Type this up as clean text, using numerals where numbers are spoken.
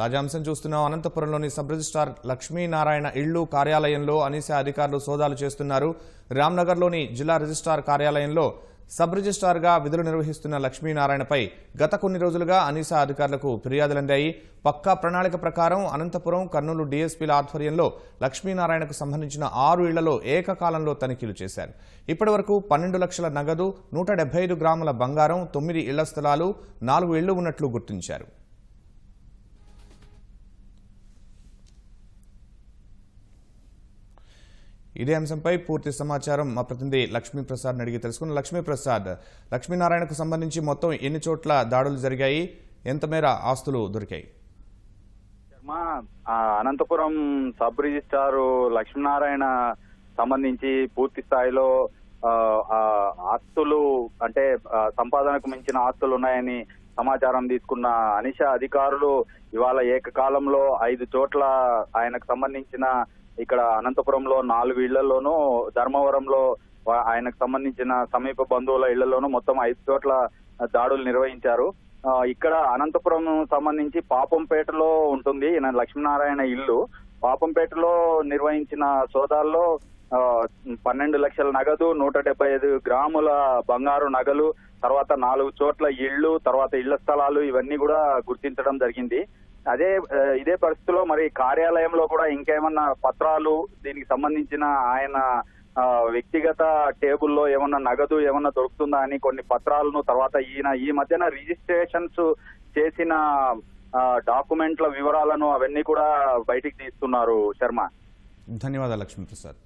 తాజా అంశం చూస్తున్నాం. అనంతపురంలోని సబ్ రిజిస్ట్రార్ లక్ష్మీనారాయణ ఇళ్లు కార్యాలయంలో అనీసా అధికారులు సోదాలు చేస్తున్నారు. రామ్నగర్లోని జిల్లా రిజిస్ట్రార్ కార్యాలయంలో సబ్ రిజిస్ట్రార్గా విధులు నిర్వహిస్తున్న లక్ష్మీనారాయణపై గత కొన్ని రోజులుగా అనీసా అధికారులకు ఫిర్యాదులందాయి. పక్కా ప్రణాళిక ప్రకారం అనంతపురం, కర్నూలు డీఎస్పీల ఆధ్వర్యంలో లక్ష్మీనారాయణకు సంబంధించిన 6 ఇళ్లలో ఏకకాలంలో తనిఖీలు చేశారు. ఇప్పటి వరకు 12 లక్షల నగదు, 175 గ్రాముల బంగారం, 9 ఇళ్ల స్థలాలు, 4 ఇళ్లు ఉన్నట్లు గుర్తించారు. ఇదే అంశంపై పూర్తి సమాచారం మా ప్రతినిధి లక్ష్మీప్రసాద్ అడిగి తెలుసుకున్న లక్ష్మీప్రసాద్, లక్ష్మీనారాయణకు సంబంధించి మొత్తం ఎన్ని చోట్ల దాడులు జరిగాయి, ఎంత మేర ఆస్తులు దొరికాయి? అనంతపురం సబ్ రిజిస్ట్రారు లక్ష్మీనారాయణ సంబంధించి పూర్తి స్థాయిలో ఆస్తులు అంటే సంపాదనకు మించిన ఆస్తులు ఉన్నాయని సమాచారం తీసుకున్న అనీసా అధికారులు ఇవాళ ఏకకాలంలో 5 చోట్ల ఆయనకు సంబంధించిన ఇక్కడ అనంతపురంలో 4 ఇళ్లలోనూ, ధర్మవరంలో ఆయనకు సంబంధించిన సమీప బంధువుల ఇళ్లలోనూ మొత్తం 5 చోట్ల దాడులు నిర్వహించారు. ఇక్కడ అనంతపురం సంబంధించి పాపంపేటలో ఉంటుంది ఈయన లక్ష్మీనారాయణ ఇల్లు. పాపంపేటలో నిర్వహించిన సోదాల్లో 12 లక్షల నగదు, 175 గ్రాముల బంగారు నగలు, తర్వాత 4 చోట్ల ఇళ్లు, తర్వాత ఇళ్ల స్థలాలు ఇవన్నీ కూడా గుర్తించడం జరిగింది. ఇదే పరిస్థితిలో మరి కార్యాలయంలో కూడా ఇంకేమన్నా పత్రాలు, దీనికి సంబంధించిన ఆయన వ్యక్తిగత టేబుల్లో ఏమన్నా నగదు ఏమన్నా దొరుకుతుందా అని కొన్ని పత్రాలను, తర్వాత ఈయన ఈ మధ్యన రిజిస్ట్రేషన్స్ చేసిన డాక్యుమెంట్ల వివరాలను అవన్నీ కూడా బయటికి తీస్తున్నారు. శర్మ, ధన్యవాదాలు లక్ష్మీప్రసాద్.